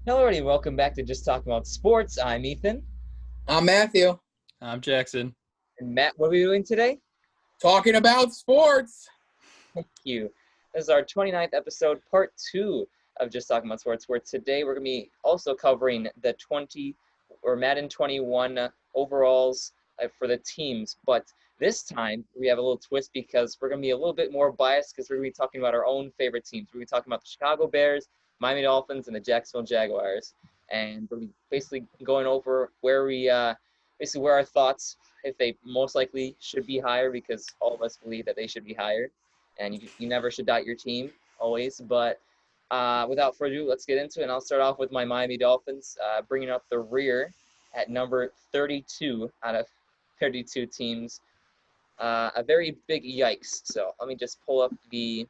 Hello, everybody. Welcome back to Just Talking About Sports. I'm Ethan. I'm Matthew. I'm Jackson. And Matt, what are we doing today? Talking about sports. Thank you. This is our 29th episode, part 2 of Just Talking About Sports, where today we're going to be also covering the Madden 21 overalls for the teams. But this time we have a little twist because we're going to be a little bit more biased because we're going to be talking about our own favorite teams. We're going to be talking about the Chicago Bears, Miami Dolphins, and the Jacksonville Jaguars. And we're basically going over where our thoughts, if they most likely should be higher, because all of us believe that they should be higher. And you never should doubt your team, always. But without further ado, let's get into it. And I'll start off with my Miami Dolphins, bringing up the rear at number 32 out of 32 teams. A very big yikes. So let me just pull up the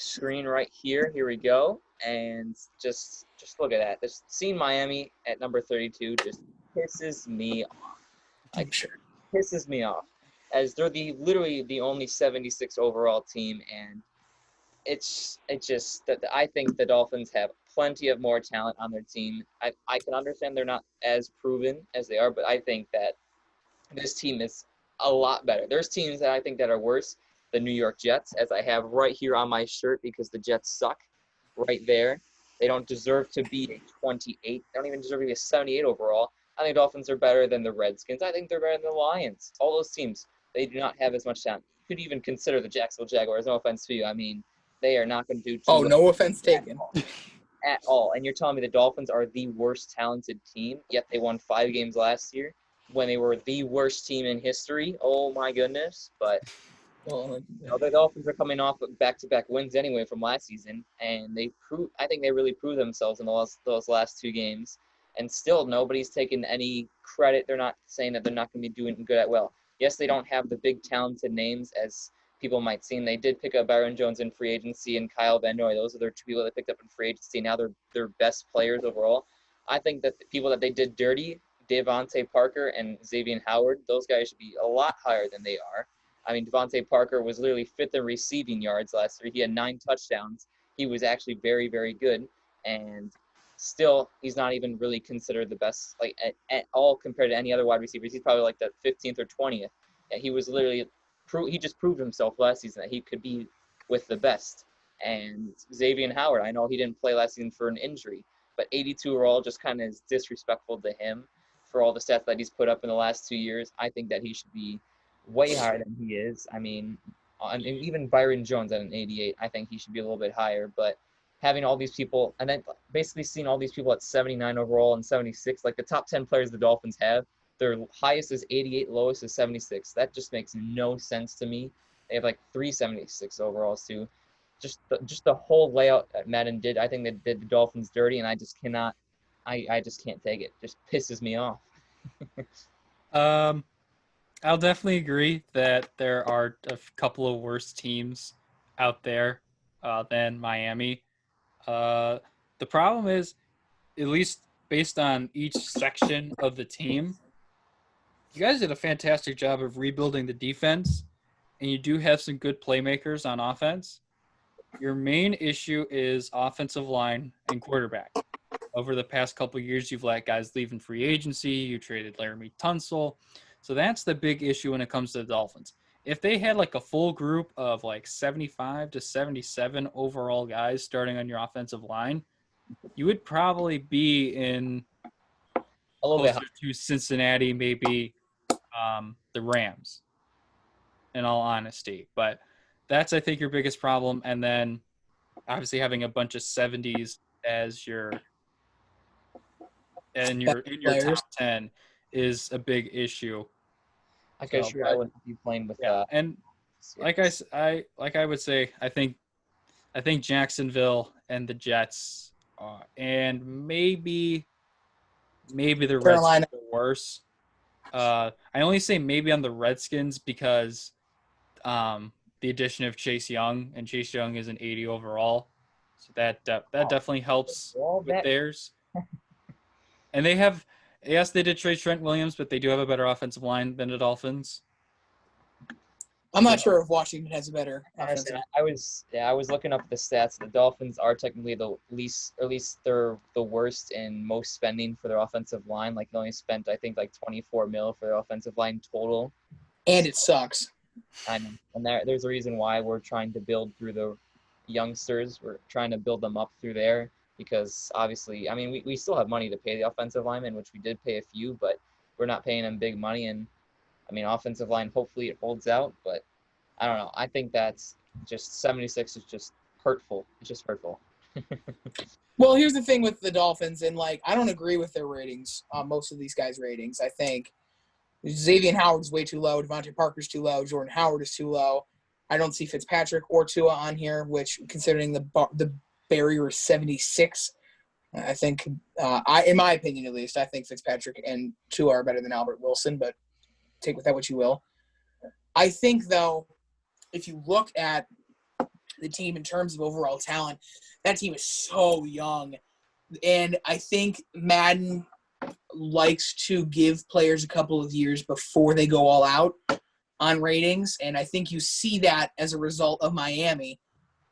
screen right here. Here we go. And just look at that. Just seeing Miami at number 32 just pisses me off. Like, Sure. pisses me off, as they're literally the only 76 overall team, and it's just that I think the Dolphins have plenty of more talent on their team. I can understand they're not as proven as they are, but I think that this team is a lot better. There's teams that I think that are worse. The New York Jets, as I have right here on my shirt, because the Jets suck right there. They don't deserve to be a 28. They don't even deserve to be a 78 overall. I think the Dolphins are better than the Redskins. I think they're better than the Lions. All those teams, they do not have as much talent. You could even consider the Jacksonville Jaguars. No offense to you. I mean, they are not going to do too Oh, well no offense taken. at all. And you're telling me the Dolphins are the worst talented team, yet they won 5 games last year when they were the worst team in history. Oh, my goodness. But Well, the Dolphins are coming off of back-to-back wins anyway from last season, and I think they really proved themselves in those last 2 games. And still, nobody's taken any credit. They're not saying that they're not going to be doing good at well. Yes, they don't have the big talented names as people might seem. They did pick up Byron Jones in free agency and Kyle Van Noy. Those are their 2 people that picked up in free agency. Now they're their best players overall. I think that the people that they did dirty, Devontae Parker and Xavier Howard, those guys should be a lot higher than they are. I mean, Devontae Parker was literally 5th in receiving yards last year. He had 9 touchdowns. He was actually very, very good. And still, he's not even really considered the best, like, at all compared to any other wide receivers. He's probably like the 15th or 20th. And he was literally he just proved himself last season that he could be with the best. And Xavier Howard, I know he didn't play last season for an injury, but 82 overall just kind of is disrespectful to him for all the stats that he's put up in the last 2 years. I think that he should be way higher than he is. I mean, and even Byron Jones at an 88, I think he should be a little bit higher. But having all these people, and then basically seeing all these people at 79 overall and 76, like the top 10 players the Dolphins have, their highest is 88, lowest is 76. That just makes no sense to me. They have like 376 overalls too. Just the whole layout that Madden did, I think they did the Dolphins dirty, and I just cannot, I just can't take it. Just pisses me off. Um, I'll definitely agree that there are a couple of worse teams out there than Miami. Uh, the problem is, at least based on each section of the team, you guys did a fantastic job of rebuilding the defense, and you do have some good playmakers on offense. Your main issue is offensive line and quarterback. Over the past couple of years, you've let guys leave in free agency. You traded Laramie Tunsil. So that's the big issue when it comes to the Dolphins. If they had like a full group of like 75 to 77 overall guys starting on your offensive line, you would probably be in A little bit closer to Cincinnati, maybe the Rams, in all honesty. But that's, I think, your biggest problem. And then obviously having a bunch of 70s as in your players. top 10 is a big issue. Like I So, sure I but wouldn't be playing with yeah, and like I would say, I think Jacksonville and the Jets, and maybe the Redskins Carolina. are worse. I only say maybe on the Redskins because the addition of Chase Young, and Chase Young is an 80 overall, so that definitely helps all with that. theirs. And they have, yes, they did trade Trent Williams, but they do have a better offensive line than the Dolphins. I'm not sure if Washington has a better Honestly, offensive. I was looking up the stats. The Dolphins are technically the least, or at least they're the worst in most spending for their offensive line. Like they only spent, I think, like 24 mil for their offensive line total. And it sucks. I know, and there's a reason why we're trying to build through the youngsters. We're trying to build them up through there because obviously, I mean, we still have money to pay the offensive linemen, which we did pay a few, but we're not paying them big money. And I mean, offensive line, hopefully it holds out, but I don't know. I think that's just 76 is just hurtful. It's just hurtful. Well, here's the thing with the Dolphins, and I don't agree with their ratings. Most of these guys' ratings, I think Xavier Howard's way too low. Devontae Parker's too low. Jordan Howard is too low. I don't see Fitzpatrick or Tua on here, which considering the barrier is 76, I think in my opinion at least, I think Fitzpatrick and Tua are better than Albert Wilson, but take with that what you will. I think though, if you look at the team in terms of overall talent, that team is so young. And I think Madden likes to give players a couple of years before they go all out on ratings. And I think you see that as a result of Miami.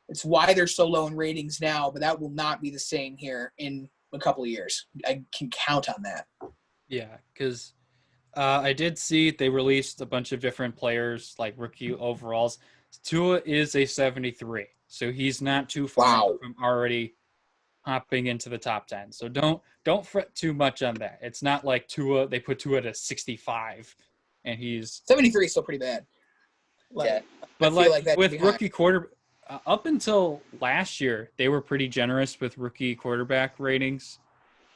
It's why they're so low in ratings now, but that will not be the same here in a couple of years. I can count on that. Yeah, because I did see they released a bunch of different players, like rookie overalls. Tua is a 73, so he's not too far Wow. from already hopping into the top 10. So don't fret too much on that. It's not like Tua, they put Tua at a 65, and he's 73 is still pretty bad. Yeah. But I feel like that with could be rookie quarter, up until last year, they were pretty generous with rookie quarterback ratings.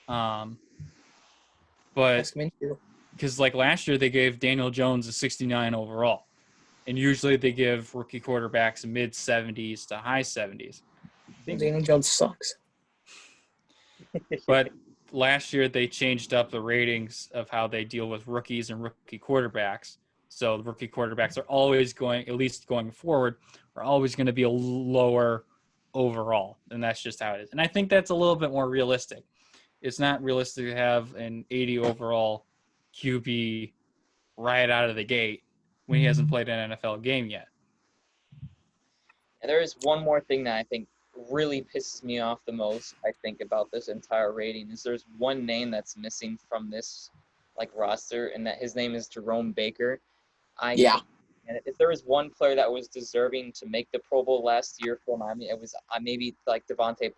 But That's coming too. because like last year they gave Daniel Jones a 69 overall, and usually they give rookie quarterbacks mid 70s to high 70s. Daniel Jones sucks. But last year they changed up the ratings of how they deal with rookies and rookie quarterbacks. So the rookie quarterbacks are always going, at least going forward, are always going to be a lower overall, and that's just how it is. And I think that's a little bit more realistic. It's not realistic to have an 80 overall QB right out of the gate when he hasn't played an NFL game yet. And there is one more thing that I think really pisses me off the most, I think, about this entire rating is there's one name that's missing from this roster, and that his name is Jerome Baker. Yeah. And if there was one player that was deserving to make the Pro Bowl last year for Miami, it was maybe like Devontae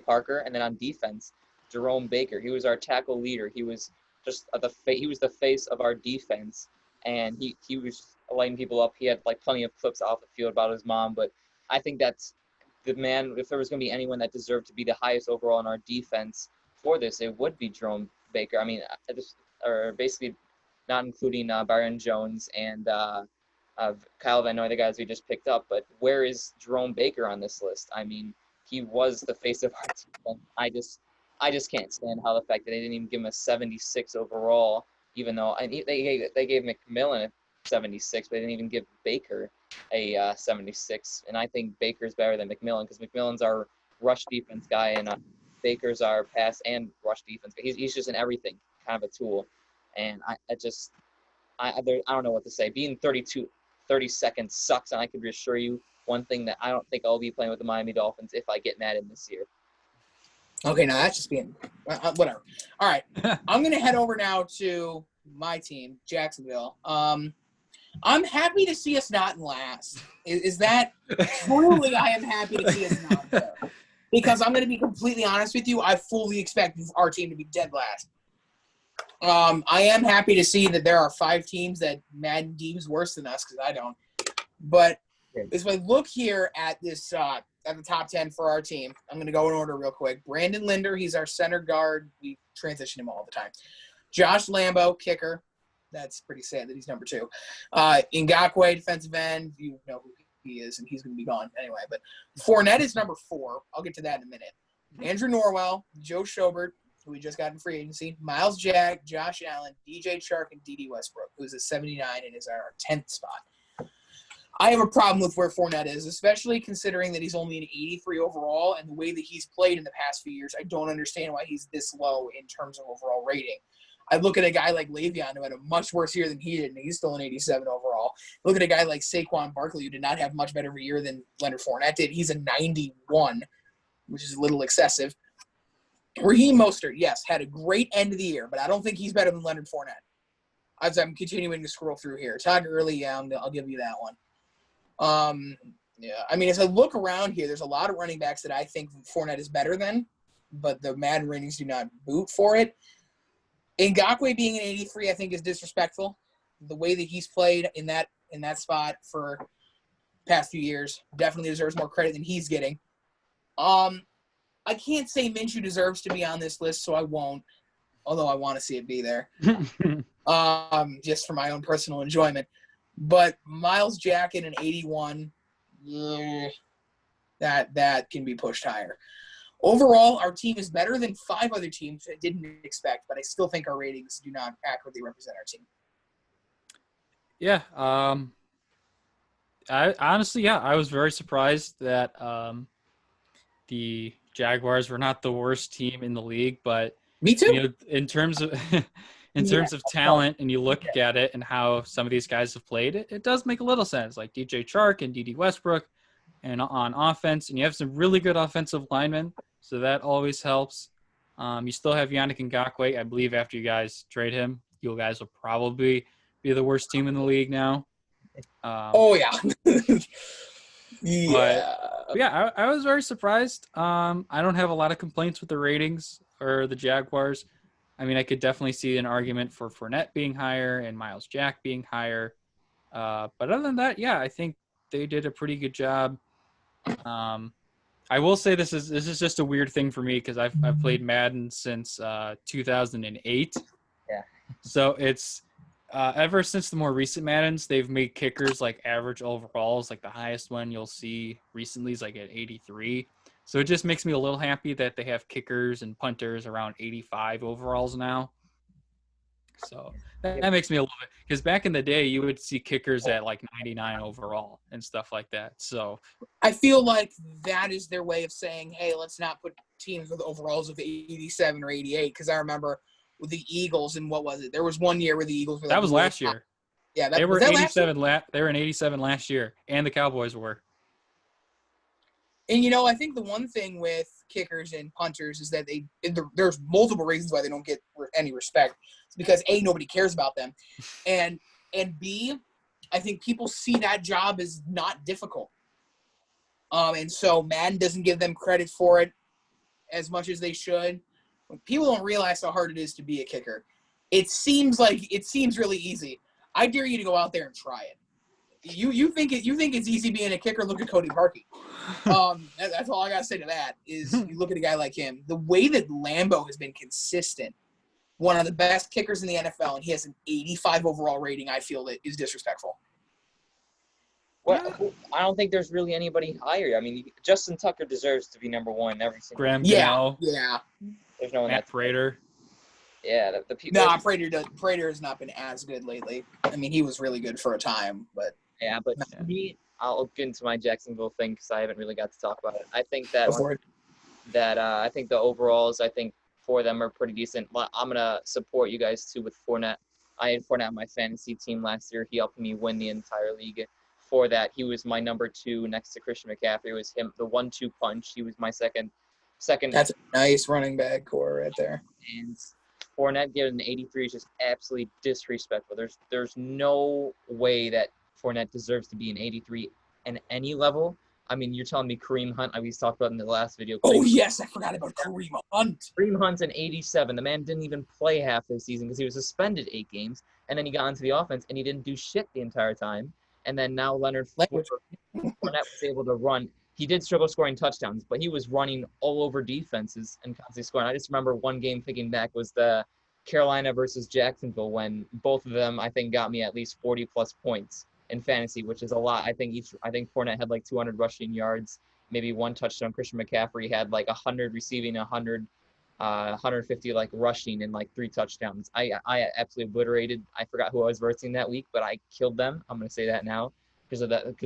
Parker, and then on defense, Jerome Baker. He was our tackle leader. He was just he was the face of our defense, and he was lighting people up. He had plenty of clips off the field about his mom, but I think that's the man. If there was going to be anyone that deserved to be the highest overall in our defense for this, it would be Jerome Baker. I mean, or basically not including Byron Jones and Kyle Van Noy, the guys we just picked up. But where is Jerome Baker on this list? I mean, he was the face of our team. I just can't stand how the fact that they didn't even give him a 76 overall, even though they gave McMillan a 76, but they didn't even give Baker a 76. And I think Baker's better than McMillan because McMillan's our rush defense guy and Baker's our pass and rush defense. He's just in everything, kind of a tool. And I don't know what to say. Being 32nd sucks, and I can reassure you one thing that I don't think I'll be playing with the Miami Dolphins if I get Madden this year. Okay, now that's just being whatever. All right, I'm gonna head over now to my team, Jacksonville. I'm happy to see us not in last. Is that truly? I am happy to see us not there because I'm gonna be completely honest with you. I fully expect our team to be dead last. I am happy to see that there are 5 teams that Madden deems worse than us because I don't. But as I look here at this at the top 10 for our team, I'm going to go in order real quick. Brandon Linder, he's our center guard. We transition him all the time. Josh Lambo, kicker. That's pretty sad that he's number 2. Ngakoue, defensive end. You know who he is, and he's going to be gone anyway. But Fournette is number 4. I'll get to that in a minute. Andrew Norwell, Joe Schobert, who we just got in free agency, Miles Jack, Josh Allen, DJ Chark, and D.D. Westbrook, who's at 79 and is our 10th spot. I have a problem with where Fournette is, especially considering that he's only an 83 overall, and the way that he's played in the past few years, I don't understand why he's this low in terms of overall rating. I look at a guy like Le'Veon who had a much worse year than he did, and he's still an 87 overall. Look at a guy like Saquon Barkley who did not have much better of a year than Leonard Fournette did. He's a 91, which is a little excessive. Raheem Mostert, yes, had a great end of the year, but I don't think he's better than Leonard Fournette. As I'm continuing to scroll through here. Todd Gurley, yeah, I'll give you that one. Yeah, I mean, as I look around here, there's a lot of running backs that I think Fournette is better than, but the Madden ratings do not boot for it. Ngakoue being an 83, I think, is disrespectful. The way that he's played in that spot for past few years definitely deserves more credit than he's getting. I can't say Minshew deserves to be on this list, so I won't, although I want to see it be there, just for my own personal enjoyment. But Myles Jack in an 81, that can be pushed higher. Overall, our team is better than 5 other teams I didn't expect, but I still think our ratings do not accurately represent our team. Yeah. I honestly, I was very surprised that the Jaguars were not the worst team in the league, but Me too. you know, in terms of of talent, and you look at it and how some of these guys have played, it does make a little sense. Like DJ Chark and D.D. Westbrook, and on offense, and you have some really good offensive linemen, so that always helps. You still have Yannick Ngakoue. I believe after you guys trade him, you guys will probably be the worst team in the league now. Yeah. Yeah. But yeah, I was very surprised. I don't have a lot of complaints with the ratings or the Jaguars. I mean, I could definitely see an argument for Fournette being higher and Myles Jack being higher. But other than that, yeah, I think they did a pretty good job. I will say this is just a weird thing for me because I've played Madden since 2008. Yeah. So it's ever since the more recent Maddens, they've made kickers like average overalls. Like the highest one you'll see recently is like at 83. So it just makes me a little happy that they have kickers and punters around 85 overalls now. So that makes me a little bit, because back in the day you would see kickers at like 99 overall and stuff like that. So I feel like that is their way of saying, hey, let's not put teams with overalls of 87 or 88. Because I remember with the Eagles, and what was it? There was one year where the Eagles were that was last year. Yeah, they were 87. They were in 87 last year, and the Cowboys were. And, I think the one thing with kickers and punters is that there's multiple reasons why they don't get any respect. It's because, A, nobody cares about them. And B, I think people see that job as not difficult. And so Madden doesn't give them credit for it as much as they should. People don't realize how hard it is to be a kicker. It seems really easy. I dare you to go out there and try it. You think it's easy being a kicker? Look at Cody Parkey. That's all I gotta say to that. Is you look at a guy like him. The way that Lambeau has been consistent, one of the best kickers in the NFL, and he has an 85 overall rating. I feel that is disrespectful. Well, I don't think there's really anybody higher. I mean, Justin Tucker deserves to be number one every single. Graham Yeah. There's no one. Matt Prater. Yeah, the people. No, Prater has not been as good lately. I mean, he was really good for a time, but. Yeah, but for me, I'll get into my Jacksonville thing because I haven't really got to talk about it. I think that I think the overalls, I think for them are pretty decent. I'm gonna support you guys too with Fournette. I had Fournette on my fantasy team last year. He helped me win the entire league. For that, he was my number 2 next to Christian McCaffrey. It was him, the 1-2 punch. He was my second. That's a nice running back core right there. And Fournette getting an 83 is just absolutely disrespectful. There's no way that Fournette deserves to be an 83 in any level. I mean, you're telling me Kareem Hunt, we talked about in the last video. Yes, I forgot about Kareem Hunt. Kareem Hunt's an 87. The man didn't even play half this season because he was suspended 8 games, and then he got into the offense, and he didn't do shit the entire time. And then now Leonard Fournette was able to run. He did struggle scoring touchdowns, but he was running all over defenses and constantly scoring. I just remember one game thinking back was the Carolina versus Jacksonville when both of them, I think, got me at least 40-plus points in fantasy, which is a lot. I think Fournette had like 200 rushing yards, maybe 1 touchdown. Christian McCaffrey had like 100 receiving, 150 like rushing, and like 3 touchdowns. I absolutely obliterated. I forgot who I was versing that week, but I killed them. I'm gonna say that now because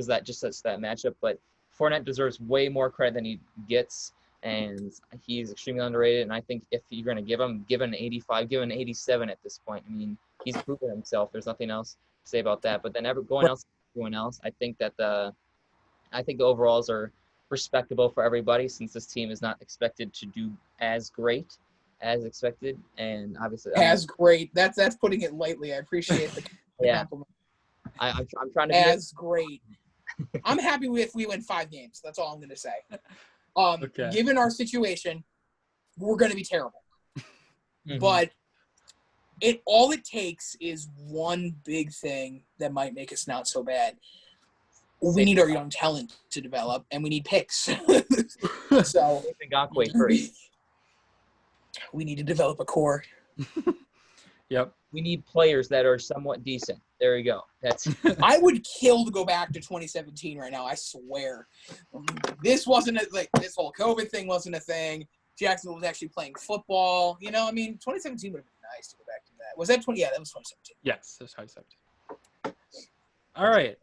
that just sets that matchup. But Fournette deserves way more credit than he gets. and he's extremely underrated. And I think if you're going to give an 85, give an 87 at this point. I mean, he's proven himself. There's nothing else to say about that. But then everyone else, I think the overalls are respectable for everybody, since this team is not expected to do as great as expected. And obviously, great. That's putting it lightly. I appreciate the compliment. I'm trying to be as great. I'm happy if we win 5 games. That's all I'm going to say. Okay. Given our situation, we're going to be terrible. Mm-hmm. But all it takes is one big thing that might make us not so bad. We need our young talent to develop, and we need picks. So we need to develop a core. Yep. We need players that are somewhat decent. There you go. That's. I would kill to go back to 2017 right now. I swear. This whole COVID thing wasn't a thing. Jacksonville was actually playing football. 2017 would have been nice to go back to that. Was that 20? Yeah, that was 2017. Yes, that's 2017. All right.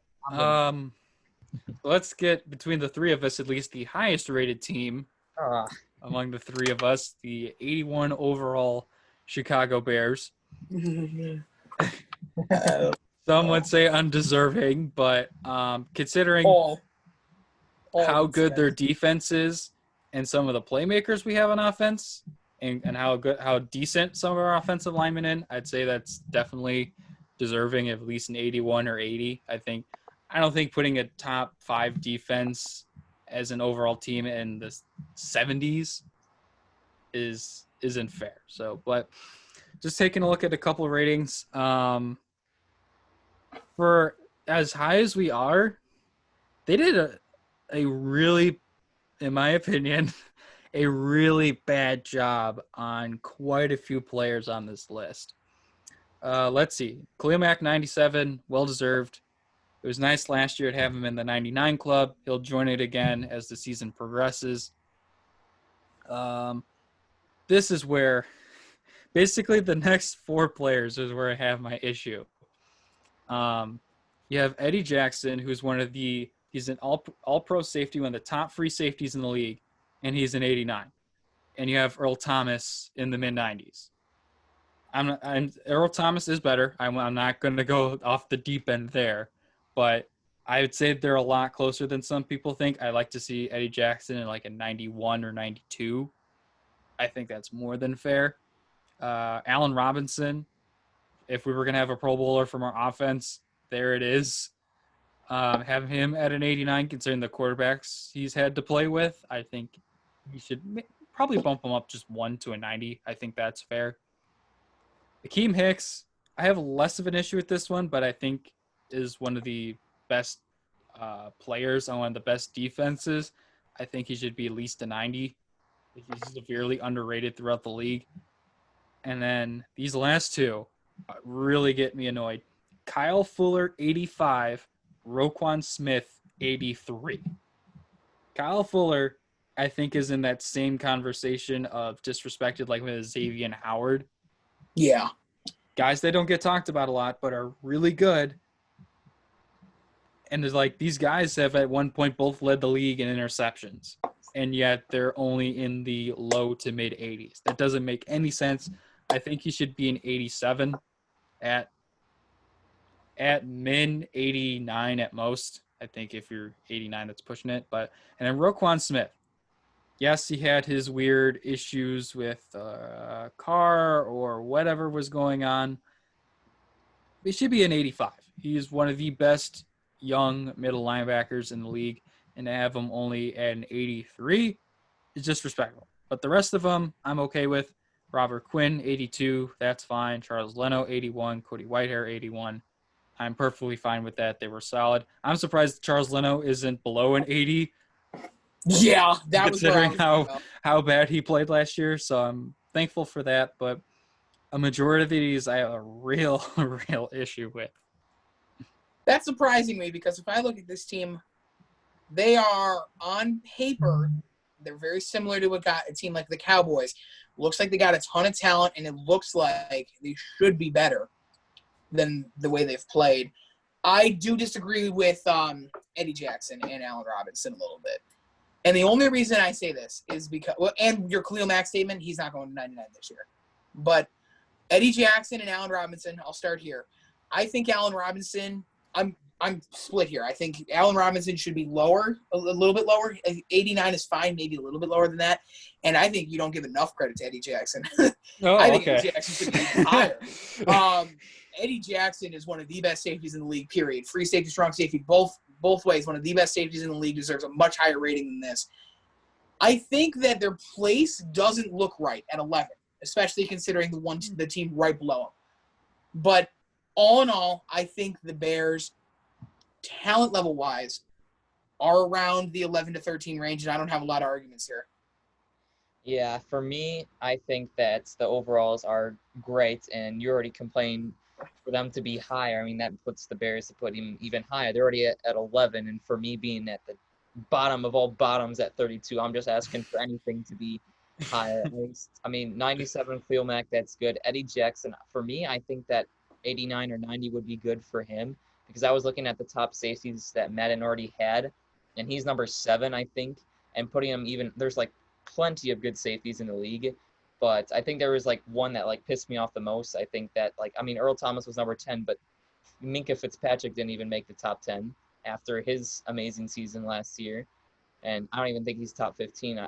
Let's get, between the three of us, at least the highest rated team among the three of us, the 81 overall Chicago Bears. Some would say undeserving, but considering how good their defense is and some of the playmakers we have on offense and how decent some of our offensive linemen in, I'd say that's definitely deserving of at least an 81 or 80. I don't think putting a top 5 defense as an overall team in the 70s isn't fair. So, but just taking a look at a couple of ratings, for as high as we are, they did a really, in my opinion, a really bad job on quite a few players on this list. Let's see. Khalil Mack, 97, well-deserved. It was nice last year to have him in the 99 club. He'll join it again as the season progresses. This is where basically the next 4 players is where I have my issue. You have Eddie Jackson, who's he's an all-pro safety, one of the top free safeties in the league, and he's an 89. And you have Earl Thomas in the mid-90s. Earl Thomas is better. I'm not going to go off the deep end there, but I would say they're a lot closer than some people think. I like to see Eddie Jackson in like a 91 or 92. I think that's more than fair. Allen Robinson, if we were going to have a Pro Bowler from our offense, there it is. Have him at an 89, considering the quarterbacks he's had to play with. I think we should probably bump him up just 1 to a 90. I think that's fair. Akeem Hicks, I have less of an issue with this one, but I think is one of the best players on one of the best defenses. I think he should be at least a 90. He's severely underrated throughout the league. And then these last 2 really get me annoyed. Kyle Fuller, 85. Roquan Smith, 83. Kyle Fuller, I think, is in that same conversation of disrespected like with Xavier Howard. Yeah. Guys that don't get talked about a lot but are really good. And there's like these guys have at one point both led the league in interceptions. And yet they're only in the low to mid 80s. That doesn't make any sense. I think he should be an 87 at min 89 at most. I think if you're 89, that's pushing it. And then Roquan Smith. Yes, he had his weird issues with a car or whatever was going on. He should be an 85. He's one of the best young middle linebackers in the league. And to have him only at an 83 is disrespectful. But the rest of them, I'm okay with. Robert Quinn, 82. That's fine. Charles Leno, 81. Cody Whitehair, 81. I'm perfectly fine with that. They were solid. I'm surprised Charles Leno isn't below an 80. Yeah, that considering was how bad he played last year. So I'm thankful for that. But a majority of these I have a real issue with. That's surprising me because if I look at this team, they are on paper, they're very similar to a team like the Cowboys. Looks like they got a ton of talent, and it looks like they should be better than the way they've played. I do disagree with Eddie Jackson and Allen Robinson a little bit. And the only reason I say this is because and your Khalil Mack statement, he's not going to 99 this year. But Eddie Jackson and Allen Robinson, I'll start here. I think Allen Robinson, I'm split here. I think Allen Robinson should be lower, a little bit lower. 89 is fine, maybe a little bit lower than that. And I think you don't give enough credit to Eddie Jackson. Oh, I think okay. Eddie Jackson should be even higher. Eddie Jackson is one of the best safeties in the league, period. Free safety, strong safety, both ways. One of the best safeties in the league, deserves a much higher rating than this. I think that their place doesn't look right at 11, especially considering the team right below them. But all in all, I think the Bears, talent level wise, are around the 11 to 13 range, and I don't have a lot of arguments here. Yeah, for me, I think that the overalls are great, and you already complained for them to be higher. I mean, that puts the Bears to put even higher. They're already at 11, and for me being at the bottom of all bottoms at 32, I'm just asking for anything to be higher. At least. I mean, 97 Khalil Mack, that's good. Eddie Jackson, for me, I think that 89 or 90 would be good for him because I was looking at the top safeties that Madden already had, and he's number 7, I think, and putting him even – there's, like, plenty of good safeties in the league, but I think there was, like, one that, like, pissed me off the most. I think that, like – I mean, Earl Thomas was number 10, but Minkah Fitzpatrick didn't even make the top 10 after his amazing season last year, and I don't even think he's top 15.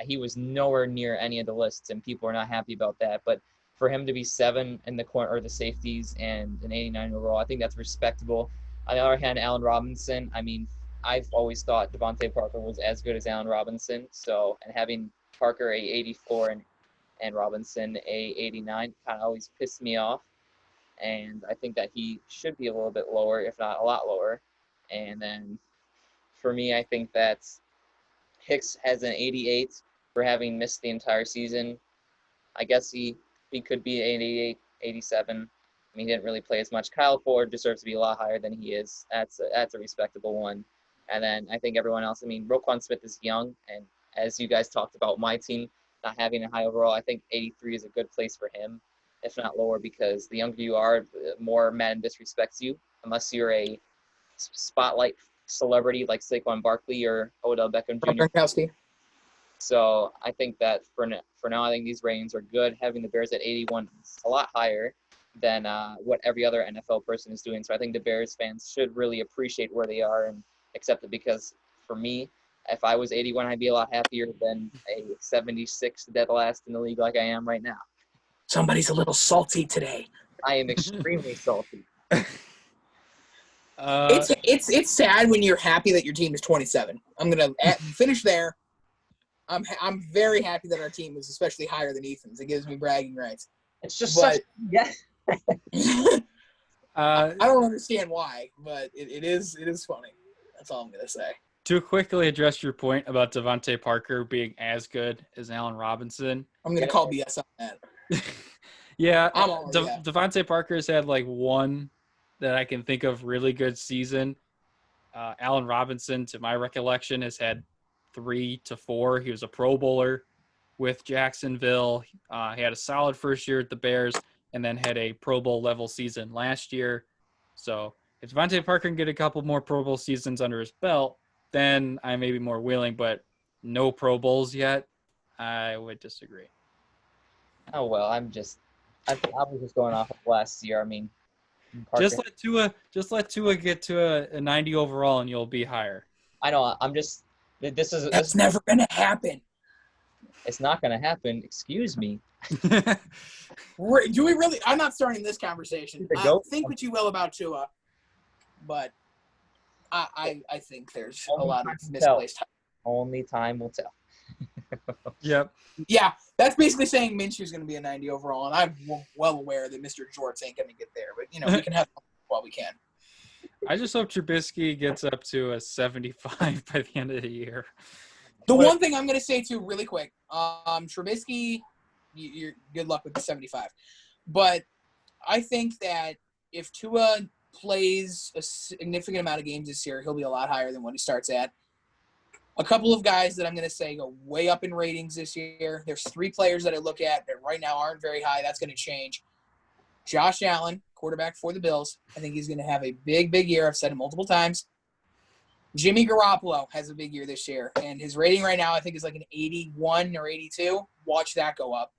He was nowhere near any of the lists, and people are not happy about that, but – for him to be 7 in the corner or the safeties and an 89 overall, I think that's respectable. On the other hand, Allen Robinson, I mean, I've always thought Devontae Parker was as good as Allen Robinson. So, and having Parker a 84 and Robinson a 89 kind of always pissed me off. And I think that he should be a little bit lower, if not a lot lower. And then for me, I think that Hicks has an 88 for having missed the entire season. I guess he could be 88, 87. I mean, he didn't really play as much. Kyle Ford deserves to be a lot higher than he is. That's a respectable one. And then I think everyone else, I mean, Roquan Smith is young. And as you guys talked about my team not having a high overall, I think 83 is a good place for him, if not lower, because the younger you are, the more Madden disrespects you, unless you're a spotlight celebrity like Saquon Barkley or Odell Beckham Jr. Gronkowski. So I think that for now, I think these ratings are good. Having the Bears at 81 is a lot higher than what every other NFL person is doing. So I think the Bears fans should really appreciate where they are and accept it because for me, if I was 81, I'd be a lot happier than a 76 dead last in the league like I am right now. Somebody's a little salty today. I am extremely salty. It's sad when you're happy that your team is 27. I'm going to finish there. I'm very happy that our team is especially higher than Ethan's. It gives me bragging rights. It's just such I don't understand why, but it is funny. That's all I'm gonna say. To quickly address your point about Devontae Parker being as good as Allen Robinson, I'm gonna call BS on that. Yeah, I'm Devontae Parker's had like one that I can think of really good season. Allen Robinson, to my recollection, has had 3 to 4. He was a Pro Bowler with Jacksonville. He had a solid first year at the Bears and then had a Pro Bowl level season last year. So if Devontae Parker can get a couple more Pro Bowl seasons under his belt, then I may be more willing, but no Pro Bowls yet, I would disagree. Oh, well, I was just going off of last year. I mean, Parker. Just let Tua get to a 90 overall and you'll be higher. I know. That's never gonna happen. It's not gonna happen. Excuse me. Do we really? I'm not starting this conversation. Think what you will about Tua, but I think there's a lot of misplaced. Only time will tell. Yep. Yeah, that's basically saying Minshew's going to be a 90 overall, and I'm well aware that Mr. Jorts ain't going to get there. But, we can have fun while we can. I just hope Trubisky gets up to a 75 by the end of the year. One thing I'm going to say, too, really quick, Trubisky, you're good luck with the 75. But I think that if Tua plays a significant amount of games this year, he'll be a lot higher than what he starts at. A couple of guys that I'm going to say go way up in ratings this year. There's 3 players that I look at that right now aren't very high. That's going to change. Josh Allen, quarterback for the Bills. I think he's going to have a big, big year. I've said it multiple times. Jimmy Garoppolo has a big year this year, and his rating right now I think is like an 81 or 82. Watch that go up.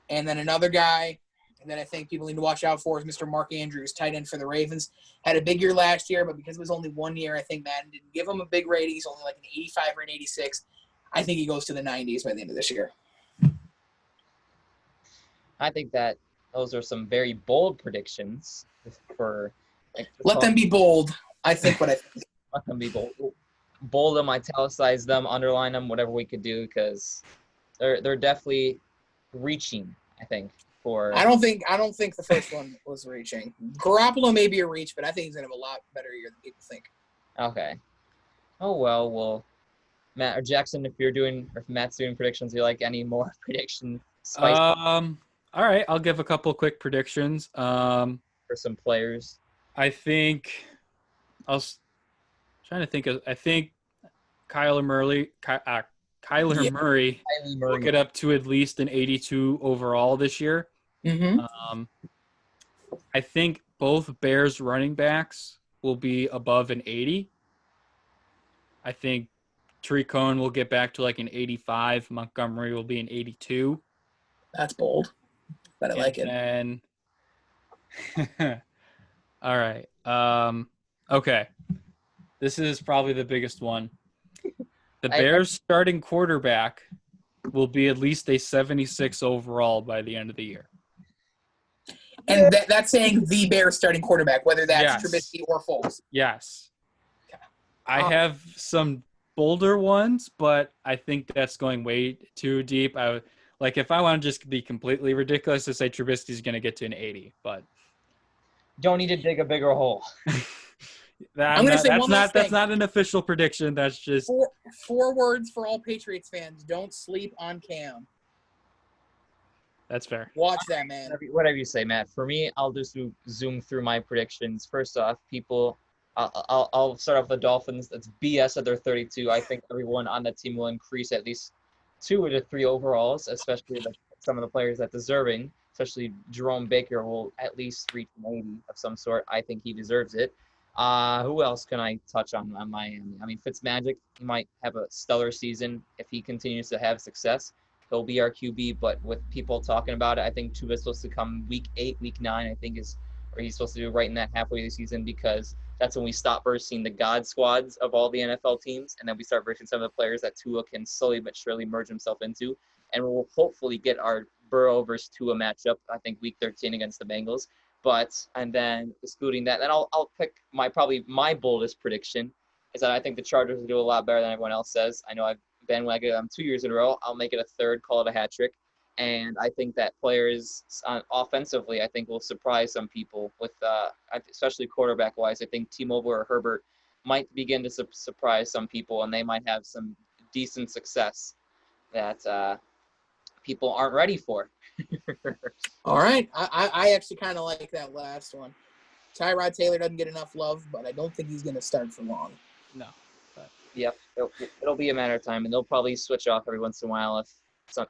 And then another guy that I think people need to watch out for is Mr. Mark Andrews, tight end for the Ravens. Had a big year last year, but because it was only 1 year, I think Madden didn't give him a big rating. He's only like an 85 or an 86. I think he goes to the 90s by the end of this year. I think that those are some very bold predictions for. Let them be bold. I think what I think. Let them be bold. Bold them, italicize them, underline them, whatever we could do, because they're definitely reaching. I think for. I don't think the first one was reaching. Garoppolo may be a reach, but I think he's gonna have a lot better year than people think. Okay. Oh well, Matt or Jackson, if Matt's doing predictions, do you like any more prediction spice All right, I'll give a couple quick predictions. for some players? I think I was trying to think of. I think Kyler Murray will get up to at least an 82 overall this year. Mm-hmm. I think both Bears running backs will be above an 80. I think Tariq Cohen will get back to like an 85. Montgomery will be an 82. That's bold, but I like it. And all right. Okay. This is probably the biggest one. The Bears starting quarterback will be at least a 76 overall by the end of the year. And that's saying the Bears starting quarterback, whether that's Trubisky or Foles. Yes. Okay. I have some bolder ones, but I think that's going way too deep. If I want to just be completely ridiculous to say Trubisky's going to get to an 80, but don't need to dig a bigger hole. I'm going to say one last thing. That's not an official prediction. That's just four words for all Patriots fans. Don't sleep on Cam. That's fair. Watch that, man. Whatever you say, Matt. For me, I'll just zoom through my predictions. First off, I'll start off with the Dolphins. That's BS at their 32. I think everyone on that team will increase at least 2 to 3 overalls, especially some of the players that deserving, especially Jerome Baker will at least reach an 80 of some sort. I think he deserves it. Who else can I touch on Miami? I mean, Fitzmagic might have a stellar season if he continues to have success. He'll be our QB, but with people talking about it, I think Tuva's supposed to come week 8, week 9, I think he's supposed to do right in that halfway of the season, because that's when we stop versing the God squads of all the NFL teams, and then we start versing some of the players that Tua can slowly but surely merge himself into, and we'll hopefully get our Burrow versus Tua matchup, I think week 13 against the Bengals. And then excluding that, then I'll pick my boldest prediction is that I think the Chargers will do a lot better than everyone else says. I know I've bandwagon them 2 years in a row. I'll make it a third, call it a hat trick. And I think that players offensively, I think will surprise some people with, especially quarterback wise. I think T-Mobile or Herbert might begin to surprise some people, and they might have some decent success that people aren't ready for. All right. I actually kind of like that last one. Tyrod Taylor doesn't get enough love, but I don't think he's going to start for long. No. Yep, it'll be a matter of time, and they'll probably switch off every once in a while if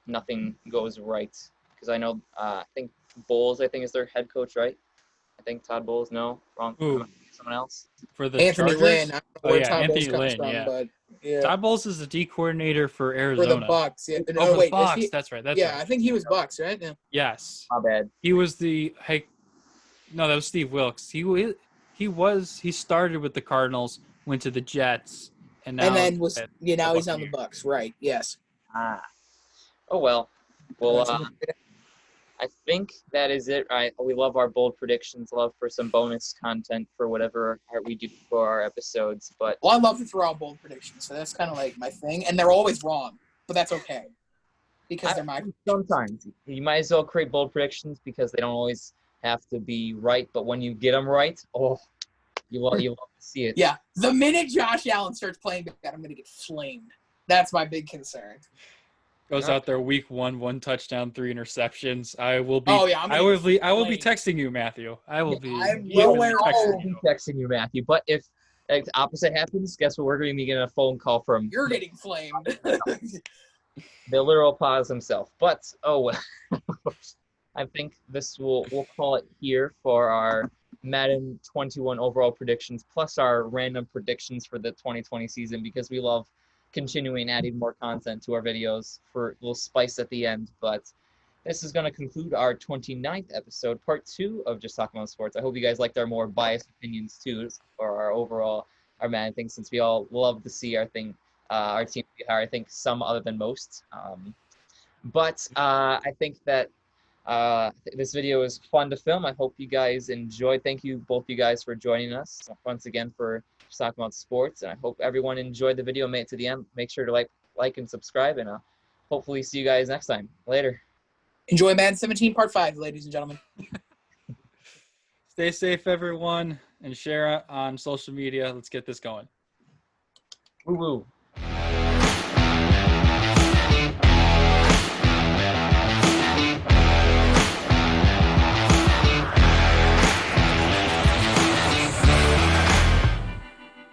nothing goes right. Because I know, I think Bowles, is their head coach, right? I think Todd Bowles. No, wrong. Someone else. For the Anthony Chargers? Lynn. I don't know where Todd Anthony Bowles Lynn. comes from, but yeah. Todd Bowles is the D coordinator for Arizona. For the Bucks. Yeah. For the Bucks. That's right. I think he was Bucks, right? Yeah. Yes. My bad. He was no, that was Steve Wilkes. He started with the Cardinals, went to the Jets, and now he's on the Bucks, right? Yes. Oh well. Well, I think that is it. We love our bold predictions. Love for some bonus content for whatever we do for our episodes. But I love to throw out bold predictions, so that's kind of like my thing, and they're always wrong, but that's okay because they're my. Sometimes you might as well create bold predictions because they don't always have to be right. But when you get them right, you love to see it. Yeah, the minute Josh Allen starts playing bad, I'm going to get flamed. That's my big concern. Goes out there week 1 touchdown, 3 interceptions. I will be. I will be texting you, Matthew. I will be. Texting you, Matthew. But if the opposite happens, guess what? We're going to be getting a phone call from. You're getting flamed. The literal pause himself. But I think we'll call it here for our Madden 21 overall predictions, plus our random predictions for the 2020 season, because we love continuing adding more content to our videos for a little spice at the end. But this is going to conclude our 29th episode, part 2 of Just Talking About Sports. I hope you guys liked our more biased opinions too, or our overall, our Madden thing, since we all love to see our thing, our team be higher. I think some other than most. But I think that this video is fun to film. I hope you guys enjoyed. Thank you, both you guys, for joining us once again for Just Talking About Sports. And I hope everyone enjoyed the video, made it to the end. Make sure to like and subscribe, and hopefully see you guys next time. Later. Enjoy Madden 17 Part 5, ladies and gentlemen. Stay safe, everyone, and share it on social media. Let's get this going. Woo woo.